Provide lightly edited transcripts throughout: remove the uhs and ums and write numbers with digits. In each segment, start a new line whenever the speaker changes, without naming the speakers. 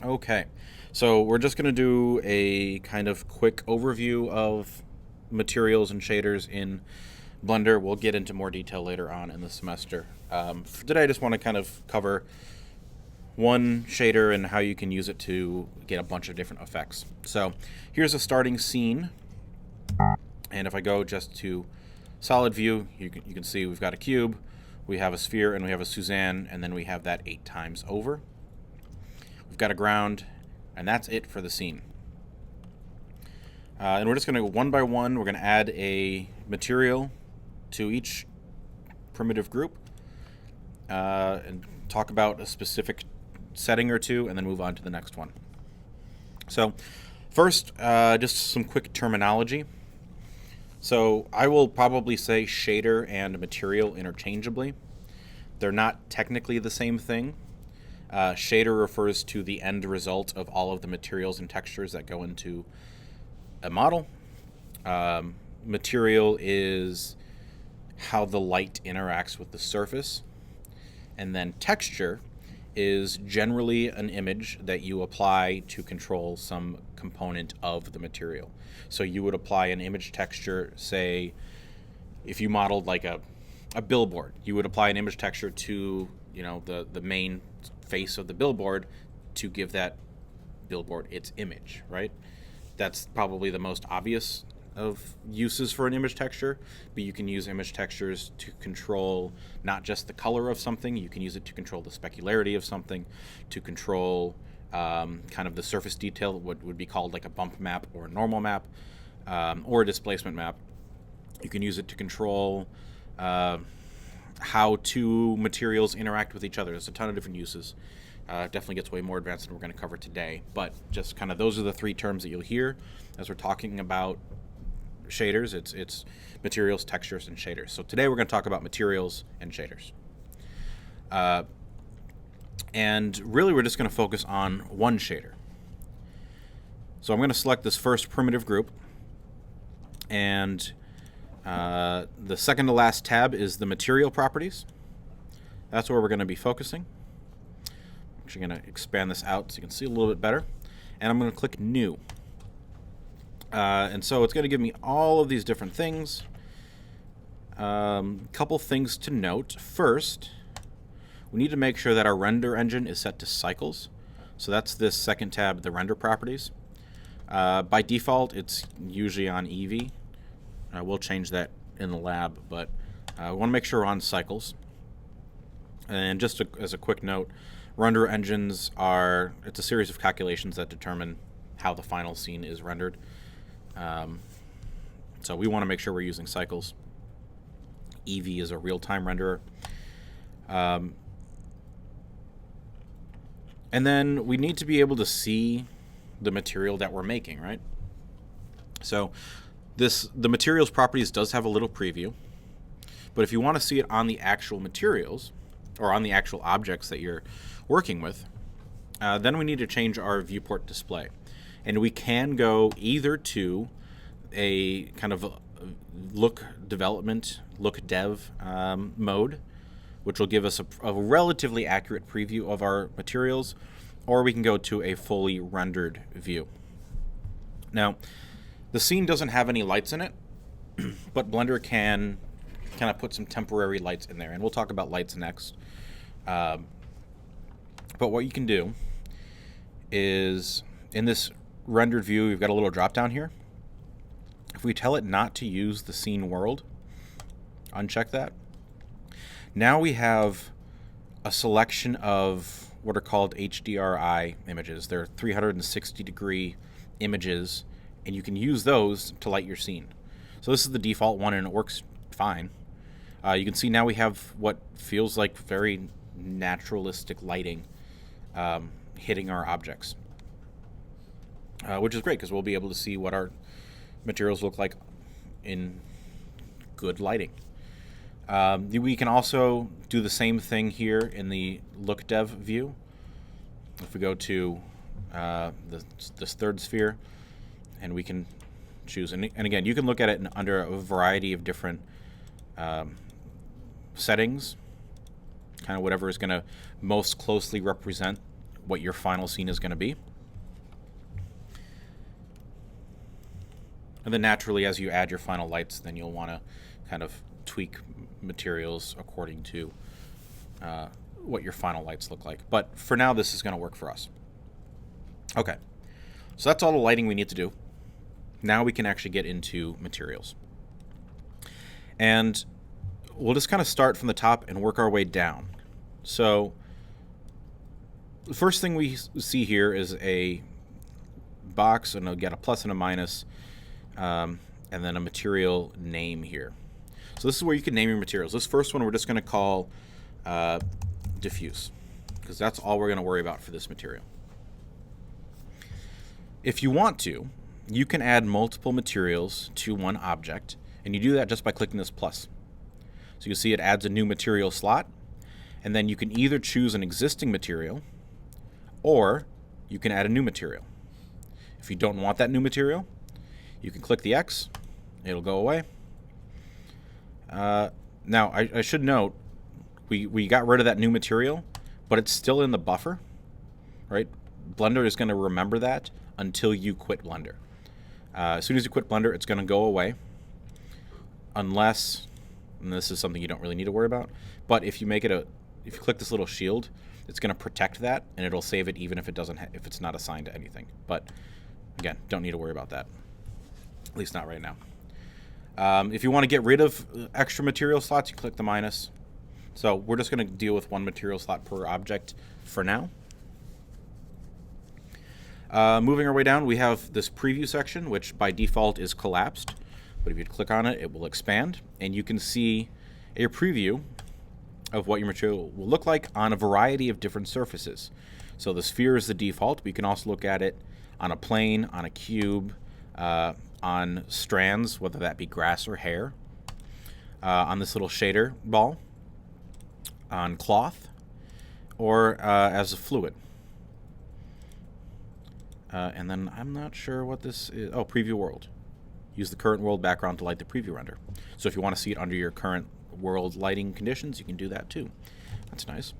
Okay, so we're just going to do a kind of quick overview of materials and shaders in Blender. We'll get into more detail later on in the semester. For today, I just want to kind of cover one shader and how you can use it to get a bunch of different effects. So here's a starting scene, and if I go just to solid view, you can see we've got a cube, we have a sphere, and we have a Suzanne, and then we have that 8 times over. We've got a ground, and that's it for the scene. And we're just going to go one by one. We're going to add a material to each primitive group and talk about a specific setting or two, and then move on to the next one. So first, just some quick terminology. So I will probably say shader and material interchangeably. They're not technically the same thing. Shader refers to the end result of all of the materials and textures that go into a model. Material is how the light interacts with the surface. And then texture is generally an image that you apply to control some component of the material. So you would apply an image texture, say, if you modeled like a billboard, you would apply an image texture to, the main face of the billboard to give that billboard its image, right? That's probably the most obvious of uses for an image texture, but you can use image textures to control not just the color of something, you can use it to control the specularity of something, to control kind of the surface detail, what would be called like a bump map or a normal map, or a displacement map. You can use it to control how two materials interact with each other. There's a ton of different uses. Definitely gets way more advanced than we're going to cover today, but just kind of those are the 3 terms that you'll hear as we're talking about shaders. It's materials, textures, and shaders. So today we're going to talk about materials and shaders. And really we're just going to focus on one shader. So I'm going to select this first primitive group, and the second to last tab is the material properties. That's where we're going to be focusing. I'm actually going to expand this out so you can see a little bit better. And I'm going to click New. And so it's going to give me all of these different things. Couple things to note. First, we need to make sure that our render engine is set to cycles. So that's this second tab, the render properties. By default, it's usually on EV. We'll change that in the lab, but we want to make sure we're on cycles. And just as a quick note, render engines it's a series of calculations that determine how the final scene is rendered. So we want to make sure we're using cycles. EV is a real-time renderer. And then we need to be able to see the material that we're making, right? So the materials properties does have a little preview, but if you want to see it on the actual materials or on the actual objects that you're working with, then we need to change our viewport display. And we can go either to a kind of look dev mode, which will give us a relatively accurate preview of our materials, or we can go to a fully rendered view. Now, the scene doesn't have any lights in it, but Blender can kind of put some temporary lights in there, and we'll talk about lights next. But what you can do is, in this rendered view, we've got a little drop down here. If we tell it not to use the scene world, uncheck that. Now we have a selection of what are called HDRI images. They're 360-degree images, and you can use those to light your scene. So this is the default one, and it works fine. You can see now we have what feels like very naturalistic lighting hitting our objects, which is great because we'll be able to see what our materials look like in good lighting. We can also do the same thing here in the look dev view. If we go to this third sphere, and we can choose, and again, you can look at it under a variety of different settings, kind of whatever is going to most closely represent what your final scene is going to be. And then naturally, as you add your final lights, then you'll want to kind of tweak materials according to what your final lights look like. But for now, this is going to work for us. Okay, so that's all the lighting we need to do. Now we can actually get into materials. And we'll just kind of start from the top and work our way down. So the first thing we see here is a box, and I'll get a plus and a minus, and then a material name here. So this is where you can name your materials. This first one we're just going to call diffuse, because that's all we're going to worry about for this material. If you want to, you can add multiple materials to one object, and you do that just by clicking this plus. So you see it adds a new material slot, and then you can either choose an existing material, or you can add a new material. If you don't want that new material, you can click the X, it'll go away. Now, I should note, we got rid of that new material, but it's still in the buffer, right? Blender is going to remember that until you quit Blender. As soon as you quit Blender, it's going to go away, unless, and this is something you don't really need to worry about, but if you make it if you click this little shield, it's going to protect that, and it'll save it even if it doesn't, if it's not assigned to anything. But again, don't need to worry about that, at least not right now. If you want to get rid of extra material slots, you click the minus. So we're just going to deal with one material slot per object for now. Moving our way down, we have this preview section, which by default is collapsed. But if you click on it, it will expand, and you can see a preview of what your material will look like on a variety of different surfaces. So the sphere is the default, but you can also look at it on a plane, on a cube, on strands, whether that be grass or hair, on this little shader ball, on cloth, or as a fluid. And then I'm not sure what this is. Oh, preview world. Use the current world background to light the preview render. So if you want to see it under your current world lighting conditions, you can do that too. That's nice.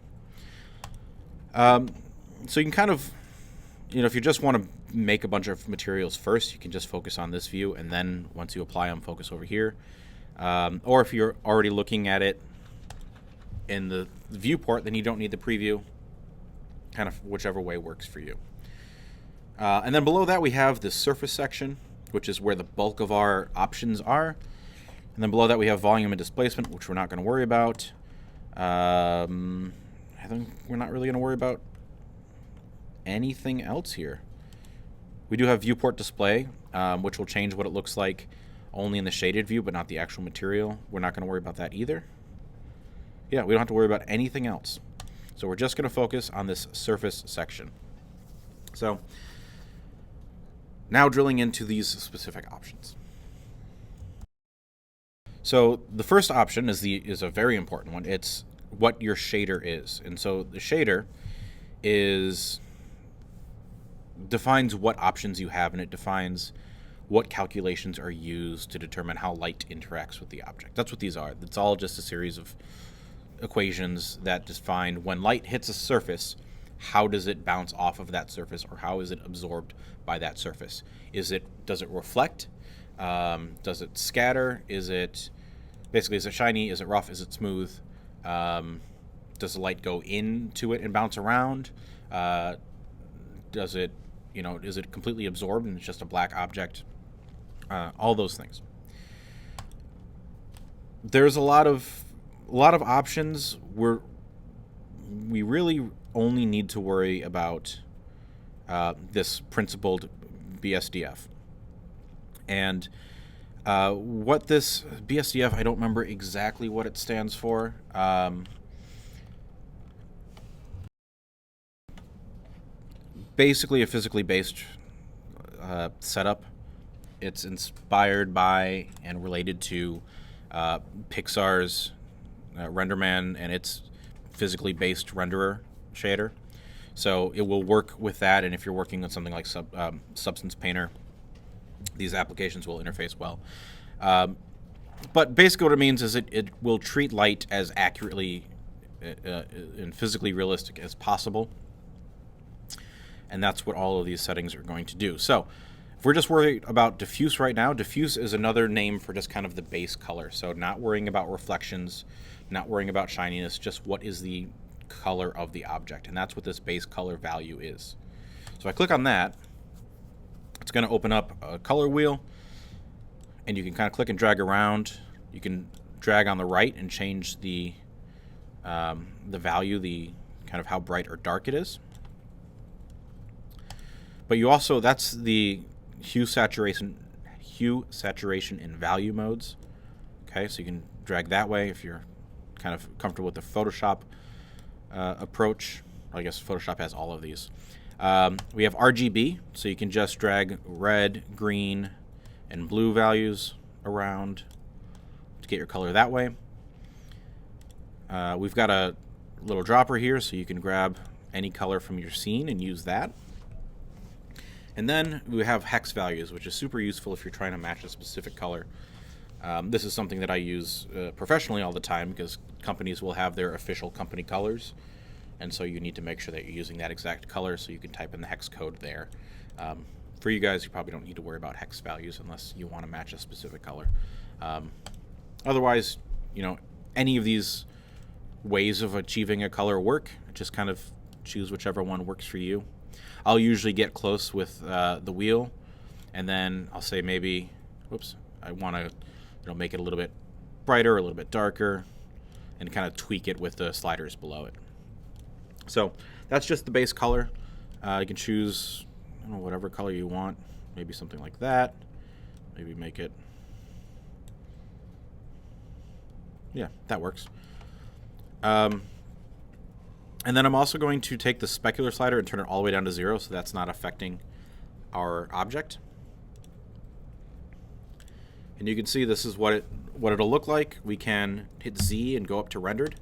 So you can kind of, if you just want to make a bunch of materials first, you can just focus on this view, and then once you apply them, focus over here. Or if you're already looking at it in the viewport, then you don't need the preview. Kind of whichever way works for you. And then below that we have the surface section, which is where the bulk of our options are. And then below that we have volume and displacement, which we're not going to worry about. I think we're not really going to worry about anything else here. We do have viewport display, which will change what it looks like only in the shaded view, but not the actual material. We're not going to worry about that either. Yeah, we don't have to worry about anything else. So we're just going to focus on this surface section. So now drilling into these specific options. So the first option is a very important one. It's what your shader is. And so the shader defines what options you have, and it defines what calculations are used to determine how light interacts with the object. That's what these are. It's all just a series of equations that define when light hits a surface, how does it bounce off of that surface, or how is it absorbed by that surface? Does it reflect? Does it scatter? Is it shiny? Is it rough? Is it smooth? Does the light go into it and bounce around? Is it completely absorbed and it's just a black object? All those things. There's a lot of options. We really only need to worry about this principled BSDF. And what this BSDF, I don't remember exactly what it stands for. Basically a physically based setup. It's inspired by and related to Pixar's RenderMan and its physically based renderer shader. So it will work with that, and if you're working on something like Substance Painter, these applications will interface well. But basically what it means is it will treat light as accurately and physically realistic as possible. and that's what all of these settings are going to do. So if we're just worried about diffuse right now, diffuse is another name for just kind of the base color. So not worrying about reflections, not worrying about shininess, just what is the color of the object, and that's what this base color value is. So I click on that, it's going to open up a color wheel, and you can kind of click and drag around. You can drag on the right and change the value, the kind of how bright or dark it is. But you also, that's the hue, saturation, and value modes. Okay, so you can drag that way if you're kind of comfortable with the Photoshop approach. I guess Photoshop has all of these. We have RGB, so you can just drag red, green, and blue values around to get your color that way. We've got a little dropper here, so you can grab any color from your scene and use that. And then we have hex values, which is super useful if you're trying to match a specific color. This is something that I use professionally all the time because companies will have their official company colors, and so you need to make sure that you're using that exact color, so you can type in the hex code there. For you guys, you probably don't need to worry about hex values unless you want to match a specific color. Otherwise, you know, any of these ways of achieving a color work. Just kind of choose whichever one works for you. I'll usually get close with the wheel, and then I'll say maybe, whoops, I want to make it a little bit brighter, a little bit darker, and kind of tweak it with the sliders below it. So that's just the base color. You can choose whatever color you want, maybe something like that. Maybe make it, yeah, that works. And then I'm also going to take the specular slider and turn it all the way down to 0, so that's not affecting our object. And you can see this is what it'll look like. We can hit Z and go up to rendered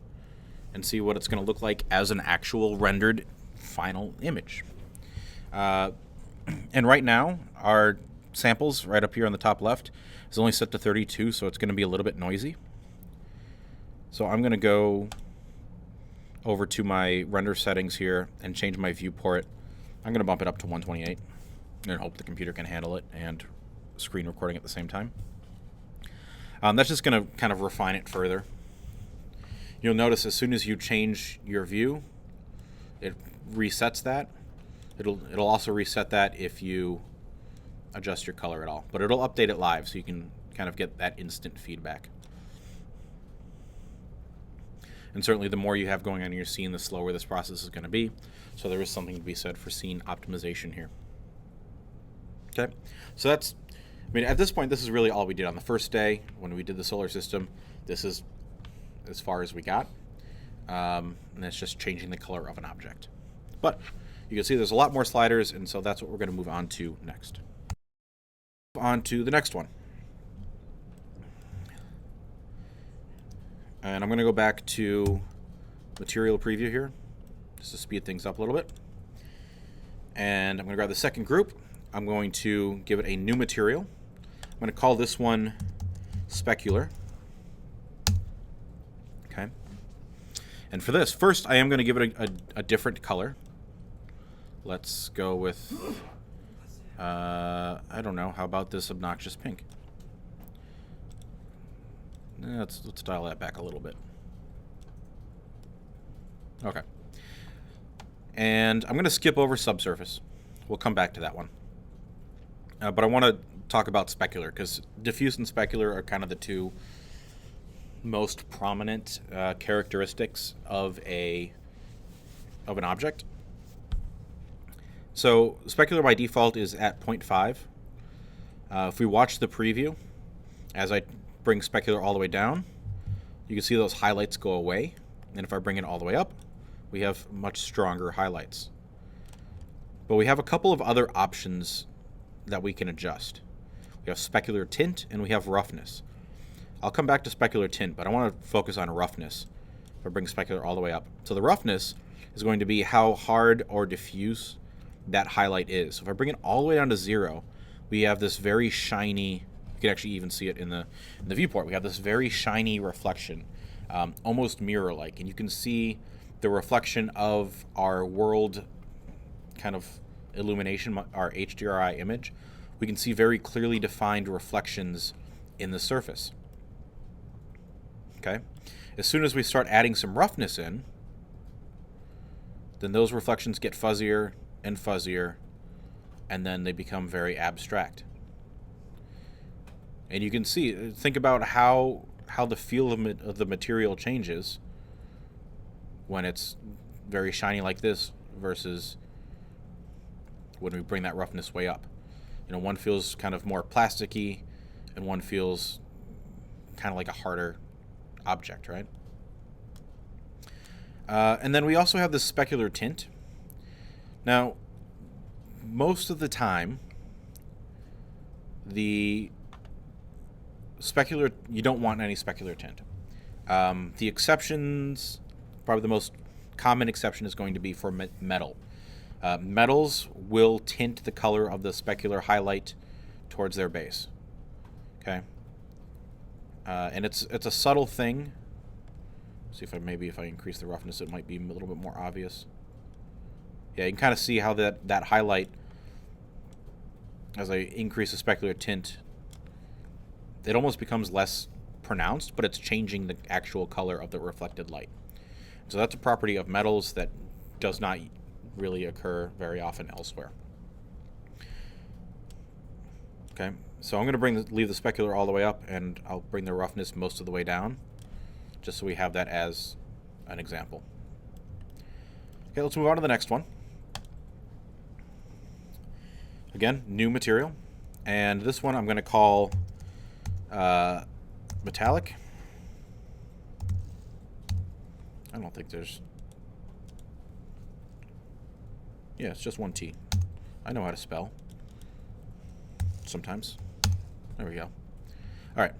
and see what it's going to look like as an actual rendered final image. And right now, our samples right up here on the top left is only set to 32, so it's going to be a little bit noisy. So I'm going to go over to my render settings here and change my viewport. I'm going to bump it up to 128 and hope the computer can handle it and screen recording at the same time. That's just going to kind of refine it further. You'll notice as soon as you change your view, it resets that. It'll also reset that if you adjust your color at all, but it'll update it live so you can kind of get that instant feedback. And certainly the more you have going on in your scene, the slower this process is going to be. So there is something to be said for scene optimization here. Okay, so that's, I mean, at this point, this is really all we did on the first day when we did the solar system. This is as far as we got. And it's just changing the color of an object. But you can see there's a lot more sliders, and so that's what we're going to move on to next. On to the next one. And I'm going to go back to material preview here, just to speed things up a little bit. And I'm going to grab the second group. I'm going to give it a new material. I'm going to call this one specular. Okay. And for this, first I am going to give it a different color. Let's go with, I don't know, how about this obnoxious pink? Let's dial that back a little bit. Okay. And I'm going to skip over subsurface. We'll come back to that one. But I want to talk about specular, because diffuse and specular are kind of the two most prominent characteristics of an object. So specular by default is at 0.5. If we watch the preview, as I bring specular all the way down, you can see those highlights go away. And if I bring it all the way up, we have much stronger highlights. But we have a couple of other options that we can adjust. We have specular tint and we have roughness. I'll come back to specular tint, but I want to focus on roughness if I bring specular all the way up. So the roughness is going to be how hard or diffuse that highlight is. So if I bring it all the way down to 0, we have this very shiny, you can actually even see it in the viewport, we have this very shiny reflection, almost mirror-like, and you can see the reflection of our world kind of illumination, our HDRI image, we can see very clearly defined reflections in the surface. Okay? As soon as we start adding some roughness in, then those reflections get fuzzier and fuzzier, and then they become very abstract. And you can see, think about how the feel of the material changes when it's very shiny like this versus when we bring that roughness way up. You know, one feels kind of more plasticky, and one feels kind of like a harder object, right? And then we also have this specular tint. Now, most of the time, the specular, you don't want any specular tint. The exceptions, probably the most common exception is going to be for metal. Metals will tint the color of the specular highlight towards their base. Okay, and it's a subtle thing. See if if I increase the roughness, it might be a little bit more obvious. Yeah, you can kind of see how that highlight, as I increase the specular tint, it almost becomes less pronounced, but it's changing the actual color of the reflected light. So that's a property of metals that does not really occur very often elsewhere. Okay, so I'm going to leave the specular all the way up, and I'll bring the roughness most of the way down, just so we have that as an example. Okay, let's move on to the next one. Again, new material, and this one I'm going to call metallic. I don't think there's... Yeah, it's just one T. I know how to spell. Sometimes. There we go. All right.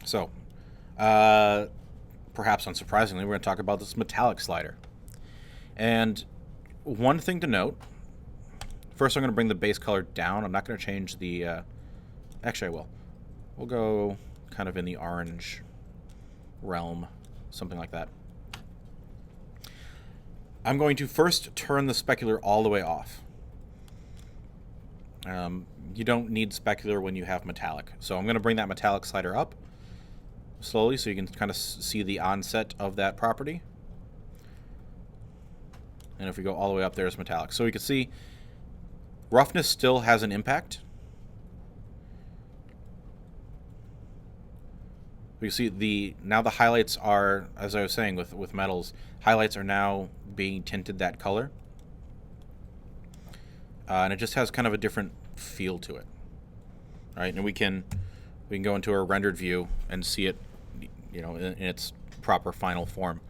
So, perhaps unsurprisingly, we're going to talk about this metallic slider. And one thing to note, first I'm going to bring the base color down. I'm not going to change the... actually, I will. We'll go kind of in the orange realm, something like that. I'm going to first turn the specular all the way off. You don't need specular when you have metallic. So I'm going to bring that metallic slider up slowly so you can kind of see the onset of that property. And if we go all the way up, there's metallic. So we can see roughness still has an impact. We see now the highlights are, as I was saying with metals, highlights are now being tinted that color. And it just has kind of a different feel to it. Right? And we can go into our rendered view and see it, you know, in its proper final form.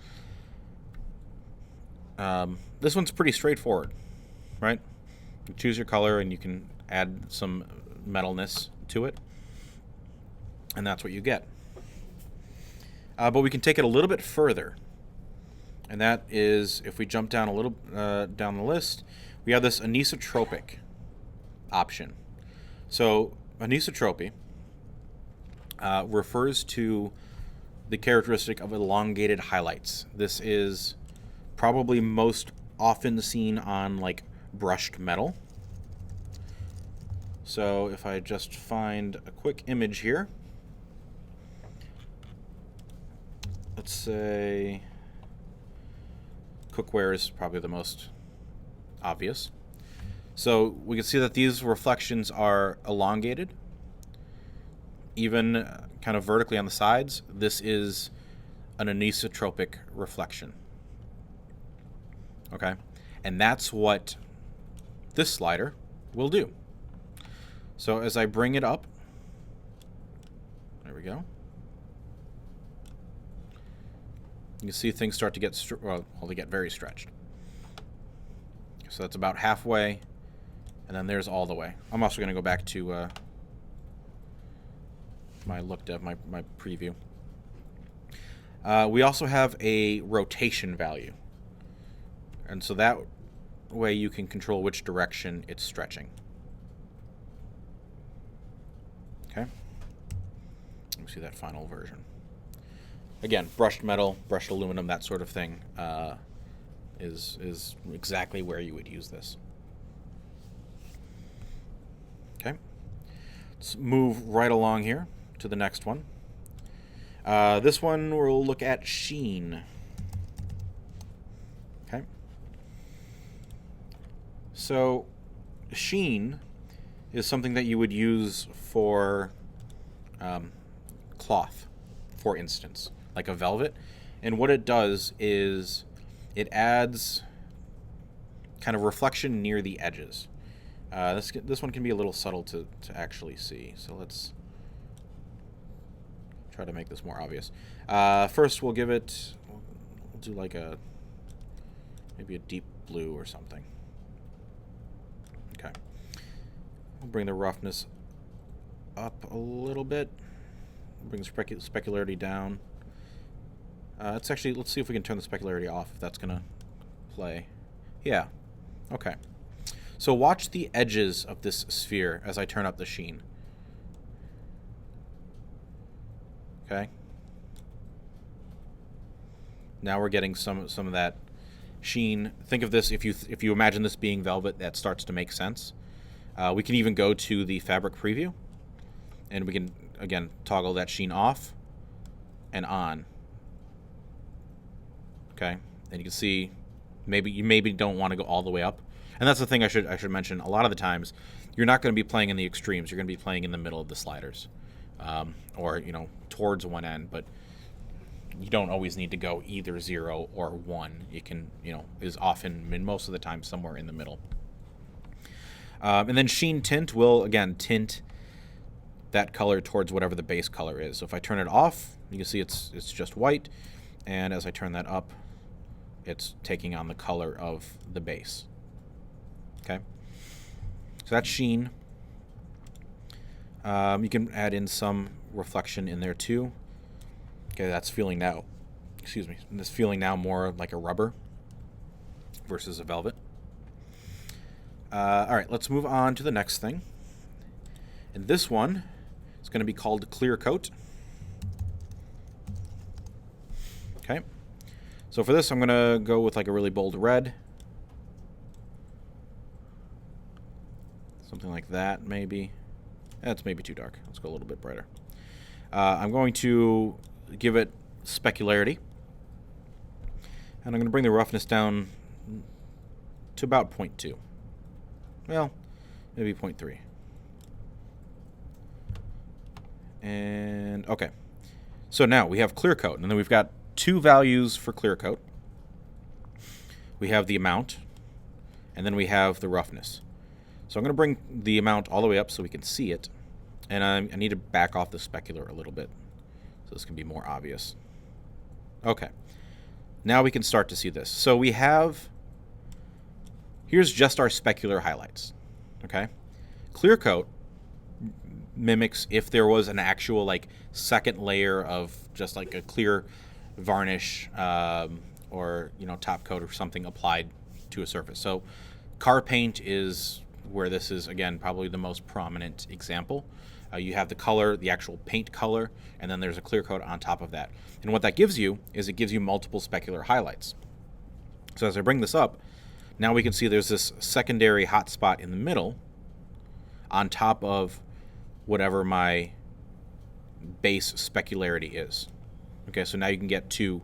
This one's pretty straightforward, right? You choose your color and you can add some metalness to it, and that's what you get. But we can take it a little bit further, and that is if we jump down a little down the list, we have this anisotropic option. So anisotropy refers to the characteristic of elongated highlights. This is probably most often seen on like brushed metal. So if I just find a quick image here, let's say cookware is probably the most obvious. So we can see that these reflections are elongated, even kind of vertically on the sides. This is an anisotropic reflection. Okay, and that's what this slider will do. So as I bring it up, there we go. You can see things start to get, they get very stretched. So that's about halfway, and then there's all the way. I'm also going to go back to my look dev, my preview. We also have a rotation value. And so that way you can control which direction it's stretching. Okay? Let me see that final version. Again, brushed metal, brushed aluminum, that sort of thing is exactly where you would use this. Okay. Let's move right along here to the next one. This one we'll look at Sheen. Okay. So Sheen is something that you would use for cloth, for instance, like a velvet. And what it does is it adds kind of reflection near the edges. This one can be a little subtle to actually see. So let's try to make this more obvious. First, we'll give it, we'll do like maybe a deep blue or something. Okay. We'll bring the roughness up a little bit. Bring the specularity down. Let's see if we can turn the specularity off, if that's gonna play. Yeah. Okay. So watch the edges of this sphere as I turn up the sheen. Okay. Now we're getting some of that sheen. Think of this, if you imagine this being velvet, that starts to make sense. We can even go to the fabric preview, and we can again toggle that sheen off and on. Okay, and you can see you maybe don't want to go all the way up. And that's the thing I should mention. A lot of the times, you're not going to be playing in the extremes. You're going to be playing in the middle of the sliders, or towards one end. But you don't always need to go either 0 or 1. You can is often most of the time somewhere in the middle. And then sheen tint will again tint that color towards whatever the base color is. So if I turn it off, you can see it's just white, and as I turn that up, it's taking on the color of the base. Okay, so that's sheen. You can add in some reflection in there too. Okay, that's feeling now. Excuse me. This feeling now more like a rubber versus a velvet. All right, let's move on to the next thing. And this one is going to be called clear coat. Okay. So for this, I'm going to go with like a really bold red. Something like that, maybe. That's maybe too dark. Let's go a little bit brighter. I'm going to give it specularity. And I'm going to bring the roughness down to about 0.2. Well, maybe 0.3. And, okay. So now we have clear coat, and then we've got 2 values for clear coat. We have the amount, and then we have the roughness. So I'm going to bring the amount all the way up so we can see it. And I need to back off the specular a little bit so this can be more obvious. Okay. Now we can start to see this. So we have, here's just our specular highlights. Okay. Clear coat mimics if there was an actual like second layer of just like a clear varnish or top coat or something applied to a surface. So car paint is where this is, again, probably the most prominent example. You have the color, the actual paint color, and then there's a clear coat on top of that. And what that gives you is it gives you multiple specular highlights. So as I bring this up, now we can see there's this secondary hot spot in the middle on top of whatever my base specularity is. Okay, so now you can get two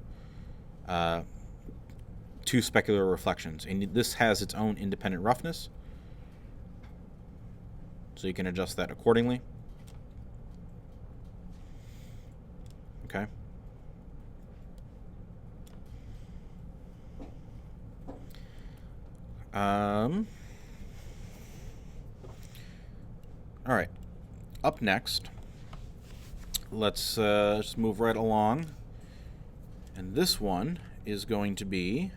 specular reflections. And this has its own independent roughness, so you can adjust that accordingly. Okay. All right. Up next, let's just move right along. And this one is going to be,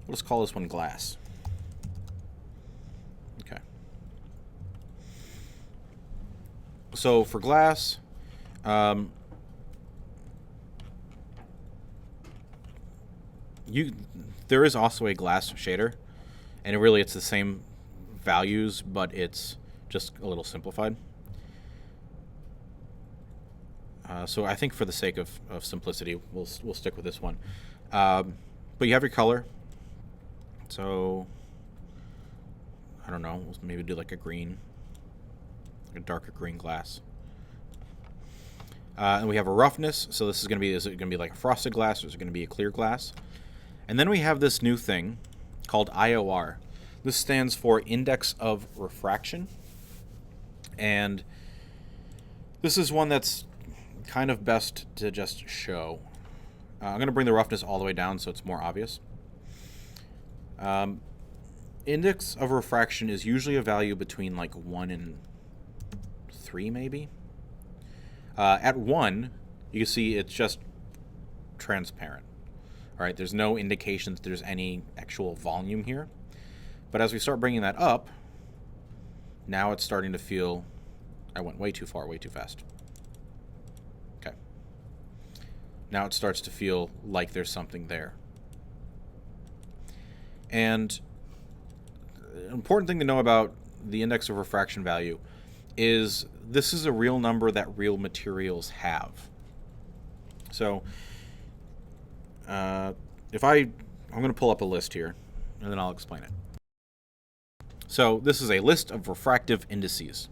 let's call this one glass. Okay. So for glass, there is also a glass shader, and it's the same values, but it's just a little simplified. So I think for the sake of simplicity, we'll stick with this one. But you have your color. So I don't know, maybe do like a green, a darker green glass. And we have a roughness, so this is going to be, is it going to be like a frosted glass, or is it going to be a clear glass? And then we have this new thing called IOR. This stands for Index of Refraction. And this is one that's kind of best to just show. I'm going to bring the roughness all the way down so it's more obvious. Index of refraction is usually a value between like 1 and 3 maybe. At 1, you can see it's just transparent. All right, there's no indication that there's any actual volume here. But as we start bringing that up, now it's starting to feel, I went way too far, way too fast. Okay. Now it starts to feel like there's something there. And an important thing to know about the index of refraction value is this is a real number that real materials have. So I'm going to pull up a list here, and then I'll explain it. So this is a list of refractive indices.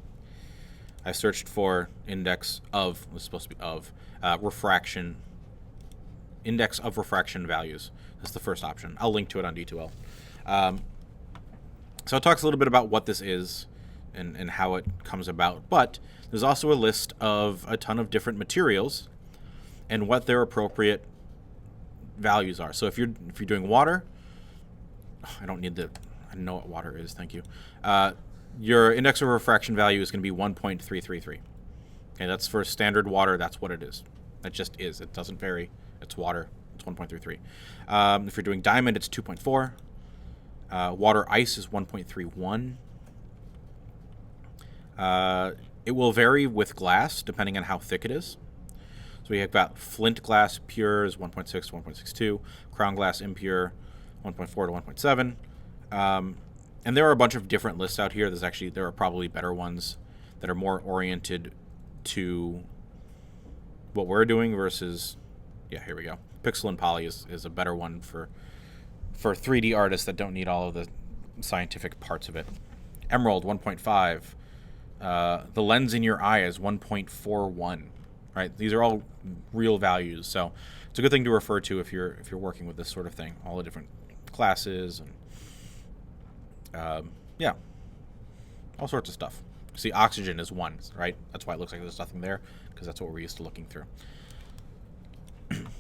I searched for index of, was supposed to be of, refraction, index of refraction values. That's the first option. I'll link to it on D2L. So it talks a little bit about what this is and how it comes about, but there's also a list of a ton of different materials and what their appropriate values are. So if you're doing water, I don't know what water is, thank you. Your index of refraction value is going to be 1.333. Okay, that's for standard water, that's what it is. That just is. It doesn't vary. It's water. It's 1.33. If you're doing diamond, it's 2.4. Water ice is 1.31. It will vary with glass depending on how thick it is. So we have got flint glass pure is 1.6 to 1.62. Crown glass impure 1.4 to 1.7. And there are a bunch of different lists out here. There are probably better ones that are more oriented to what we're doing versus, yeah, here we go. Pixel and Poly is a better one for 3D artists that don't need all of the scientific parts of it. Emerald 1.5. The lens in your eye is 1.41. Right? These are all real values, so it's a good thing to refer to if you're working with this sort of thing. All the different classes and yeah, all sorts of stuff. See, oxygen is 1, right? That's why it looks like there's nothing there, because that's what we're used to looking through.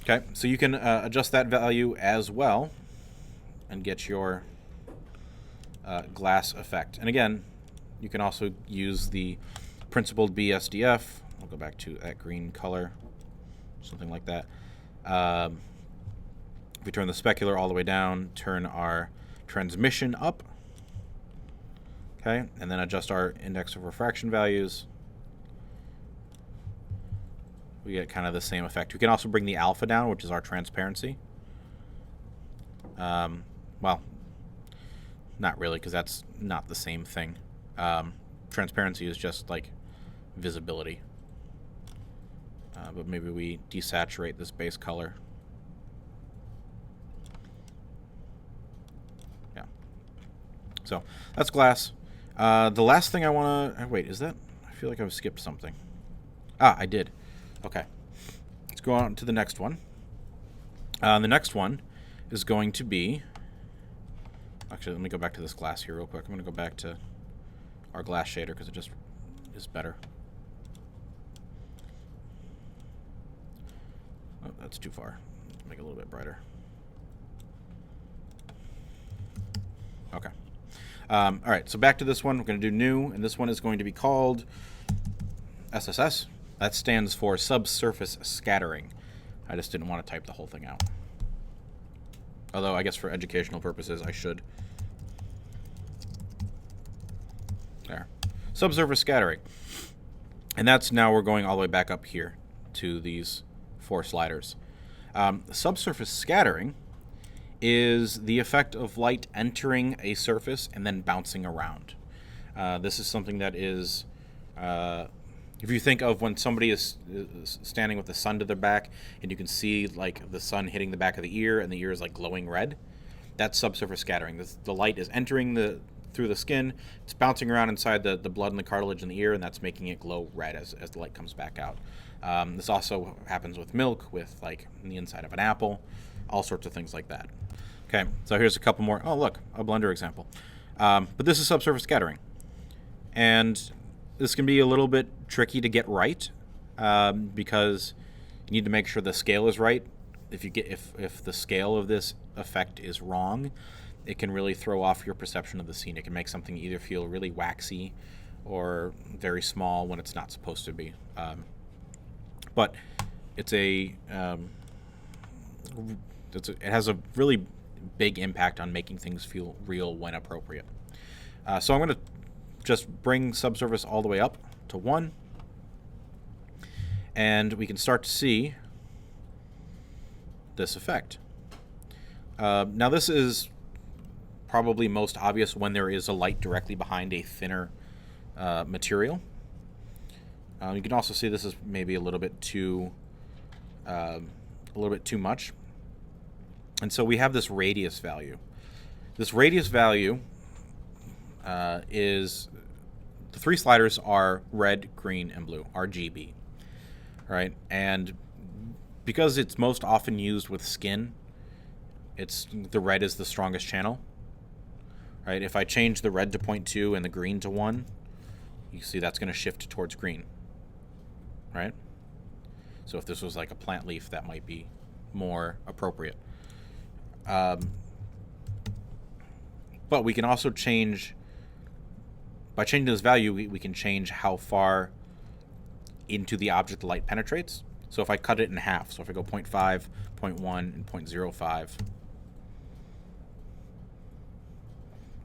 Okay, so you can adjust that value as well and get your glass effect. And again, you can also use the principled BSDF. We'll go back to that green color, something like that. If we turn the specular all the way down, turn our transmission up, okay, and then adjust our index of refraction values, we get kind of the same effect. We can also bring the alpha down, which is our transparency. Well, not really, because that's not the same thing. Transparency is just like visibility. But maybe we desaturate this base color. Yeah. So that's glass. The last thing I want to... Wait, is that... I feel like I've skipped something. Ah, I did. Okay. Let's go on to the next one. The next one is going to be... Actually, let me go back to this glass here real quick. I'm going to go back to our glass shader because it just is better. Oh, that's too far. Let's make it a little bit brighter. Okay. All right, so back to this one. We're going to do new, and this one is going to be called SSS. That stands for Subsurface Scattering. I just didn't want to type the whole thing out. Although, I guess for educational purposes, I should. There. Subsurface Scattering. And that's now we're going all the way back up here to these 4 sliders. Subsurface scattering is the effect of light entering a surface and then bouncing around. This is something that is, if you think of when somebody is standing with the sun to their back and you can see like the sun hitting the back of the ear and the ear is like glowing red, that's subsurface scattering. The light is entering the through the skin. It's bouncing around inside the blood and the cartilage in the ear, and that's making it glow red as the light comes back out. This also happens with milk, with like the inside of an apple, all sorts of things like that. Okay, so here's a couple more. Oh, look, a blender example. But this is subsurface scattering. And this can be a little bit tricky to get right because you need to make sure the scale is right. If the scale of this effect is wrong, it can really throw off your perception of the scene. It can make something either feel really waxy or very small when it's not supposed to be. But it has a really big impact on making things feel real when appropriate. So I'm going to just bring subsurface all the way up to 1, and we can start to see this effect. Now this is probably most obvious when there is a light directly behind a thinner material. You can also see this is maybe a little bit too much. And so we have this radius value. This radius value is, the 3 sliders are red, green, and blue, RGB, right? And because it's most often used with skin, the red is the strongest channel, right? If I change the red to 0.2 and the green to 1, you see that's going to shift towards green, right? So if this was like a plant leaf, that might be more appropriate. But we can also change, by changing this value, we can change how far into the object the light penetrates. So if I cut it in half, so if I go 0.5, 0.1, and 0.05,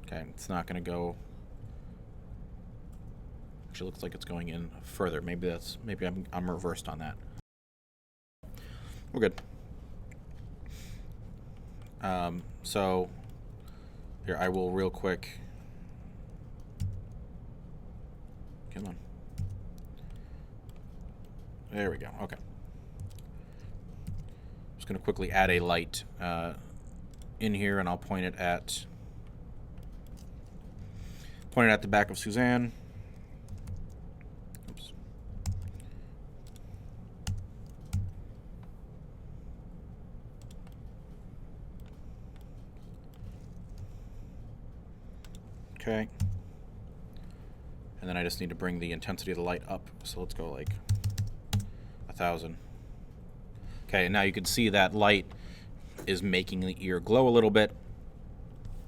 okay, it's not going to go, actually looks like it's going in further. Maybe I'm reversed on that. We're good. So here, I will real quick, come on. There we go. Okay. Just going to quickly add a light in here, and I'll point it at the back of Suzanne. Oops. Okay. And then I just need to bring the intensity of the light up. So let's go like 1,000. Okay, and now you can see that light is making the ear glow a little bit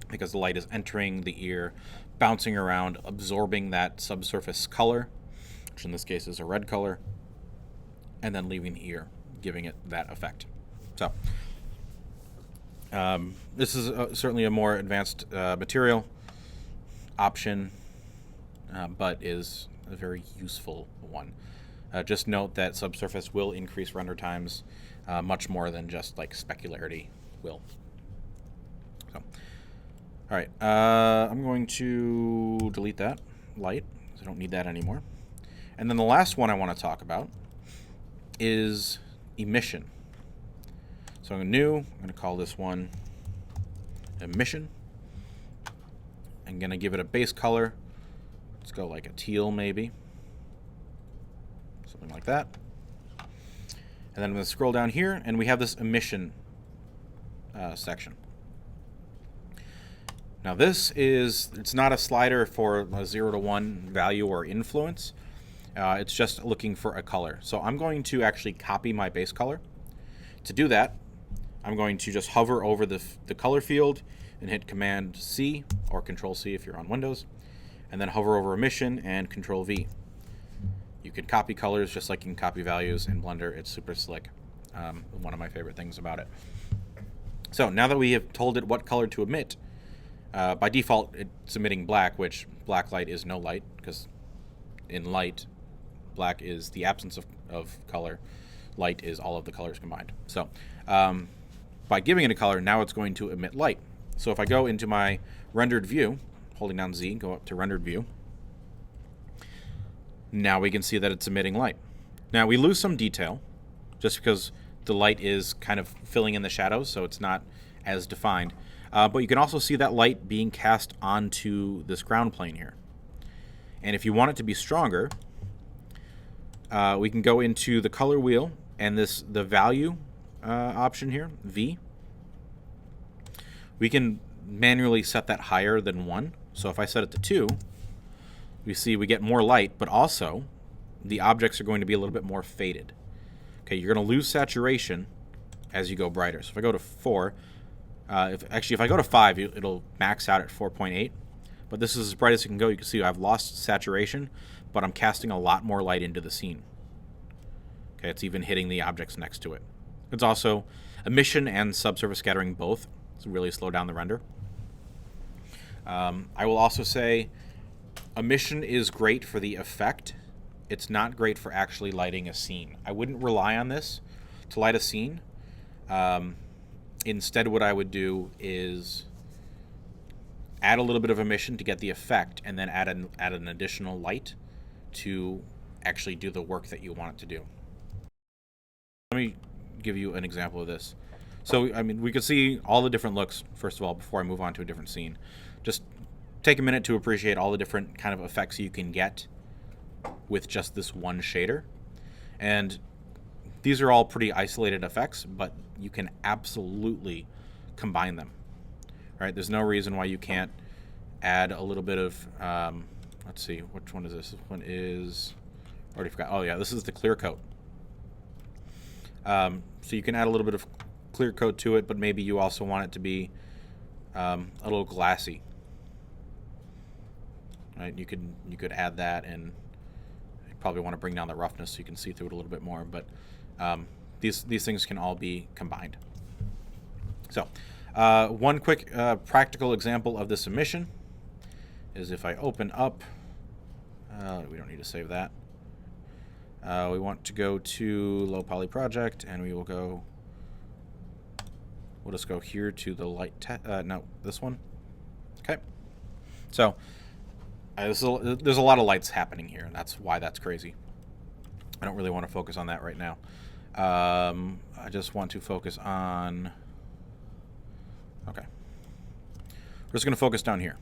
because the light is entering the ear, bouncing around, absorbing that subsurface color, which in this case is a red color, and then leaving the ear, giving it that effect. So this is certainly a more advanced material option, but is a very useful one. Just note that subsurface will increase render times much more than just like specularity will. So, all right, I'm going to delete that light because I don't need that anymore. And then the last one I want to talk about is emission. So I'm going to call this one emission. I'm going to give it a base color. Let's go like a teal maybe. Something like that. And then I'm going to scroll down here, and we have this emission section. Now it's not a slider for a 0 to 1 value or influence. It's just looking for a color. So I'm going to actually copy my base color. To do that, I'm going to just hover over the color field and hit Command C or Control C if you're on Windows, and then hover over emission and Control V. You can copy colors just like you can copy values in Blender. It's super slick. One of my favorite things about it. So now that we have told it what color to emit, by default it's emitting black, which black light is no light, because in light, black is the absence of color. Light is all of the colors combined. So by giving it a color, now it's going to emit light. So if I go into my rendered view, holding down Z, go up to rendered view, now we can see that it's emitting light. Now we lose some detail just because the light is kind of filling in the shadows, so it's not as defined. But you can also see that light being cast onto this ground plane here. And if you want it to be stronger, we can go into the color wheel and the value option here, V. We can manually set that higher than 1. So if I set it to 2, we see we get more light, but also the objects are going to be a little bit more faded. Okay, you're going to lose saturation as you go brighter. So if I go to 4, if I go to 5, it'll max out at 4.8. But this is as bright as it can go. You can see I've lost saturation, but I'm casting a lot more light into the scene. Okay, it's even hitting the objects next to it. It's also emission and subsurface scattering both. It's really slow down the render. I will also say emission is great for the effect. It's not great for actually lighting a scene. I wouldn't rely on this to light a scene. Instead, what I would do is add a little bit of emission to get the effect, and then add an additional light to actually do the work that you want it to do. Let me give you an example of this. So, I mean, we could see all the different looks, first of all, before I move on to a different scene. Just take a minute to appreciate all the different kind of effects you can get with just this one shader. And these are all pretty isolated effects, but you can absolutely combine them. Right? There's no reason why you can't add a little bit of, let's see, which one is this? This one is, already forgot. Oh yeah, this is the clear coat. So you can add a little bit of clear coat to it, but maybe you also want it to be a little glassy. Right? You could add that, and you probably want to bring down the roughness so you can see through it a little bit more. But these things can all be combined. So one quick practical example of this emission is if I open up, we don't need to save that. We want to go to low poly project, and we will go, we'll just go here to the light, no, this one. Okay. So there's a lot of lights happening here, and that's why that's crazy. I don't really want to focus on that right now. I just want to focus on, okay. We're just going to focus down here.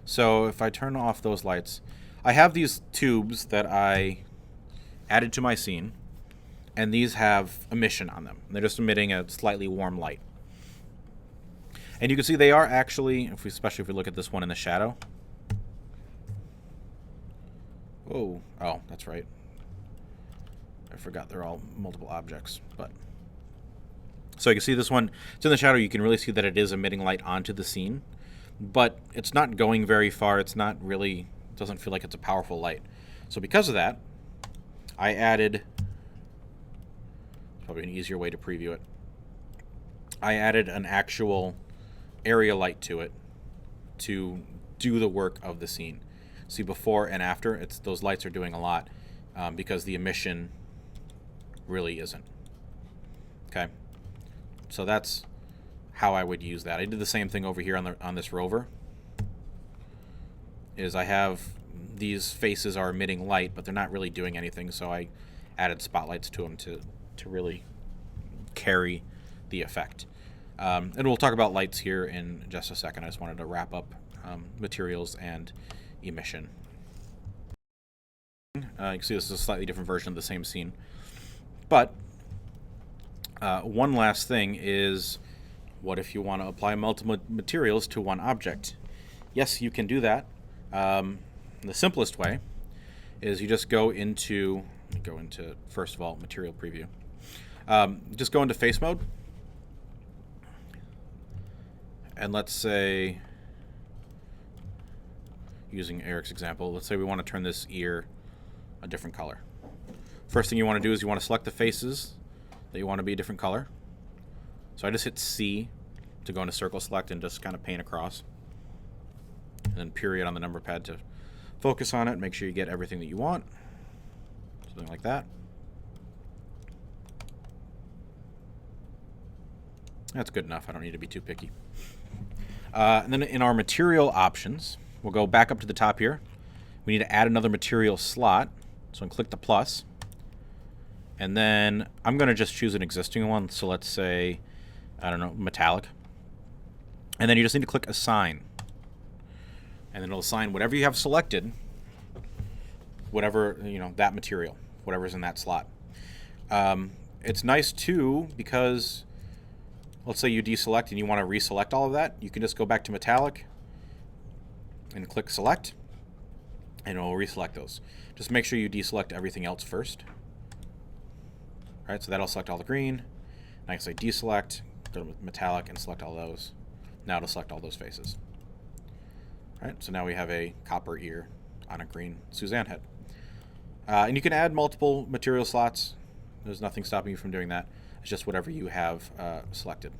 So if I turn off those lights, I have these tubes that I added to my scene, and these have emission on them. They're just emitting a slightly warm light. And you can see they are actually, especially if we look at this one in the shadow. Whoa, oh, that's right. I forgot they're all multiple objects, but. So you can see this one, it's in the shadow. You can really see that it is emitting light onto the scene, but it's not going very far. It's not really, it doesn't feel like it's a powerful light. So because of that, I added, probably an easier way to preview it. I added an actual area light to it to do the work of the scene. See, before and after, those lights are doing a lot because the emission really isn't. Okay, so that's how I would use that. I did the same thing over here on this rover. Is I have these faces are emitting light, but they're not really doing anything, so I added spotlights to them to really carry the effect. And we'll talk about lights here in just a second. I just wanted to wrap up materials and emission. You can see this is a slightly different version of the same scene. But one last thing is, what if you want to apply multiple materials to one object? Yes, you can do that. The simplest way is you just go into, first of all, material preview. Just go into face mode. And let's say, using Eric's example, let's say we want to turn this ear a different color. First thing you want to do is you want to select the faces that you want to be a different color. So I just hit C to go into circle select and just kind of paint across. And then period on the number pad to focus on it. Make sure you get everything that you want. Something like that. That's good enough. I don't need to be too picky. And then in our material options, we'll go back up to the top here. We need to add another material slot. So I'll click the plus. And then I'm going to just choose an existing one. So let's say, I don't know, metallic. And then you just need to click Assign. And then it'll assign whatever you have selected, whatever, that material, whatever's in that slot. It's nice too because let's say you deselect and you want to reselect all of that. You can just go back to metallic and click select, and it will reselect those. Just make sure you deselect everything else first. All right, so that'll select all the green. And I can say deselect, go to metallic, and select all those. Now it'll select all those faces. All right, so now we have a copper ear on a green Suzanne head. And you can add multiple material slots. There's nothing stopping you from doing that. It's just whatever you have selected.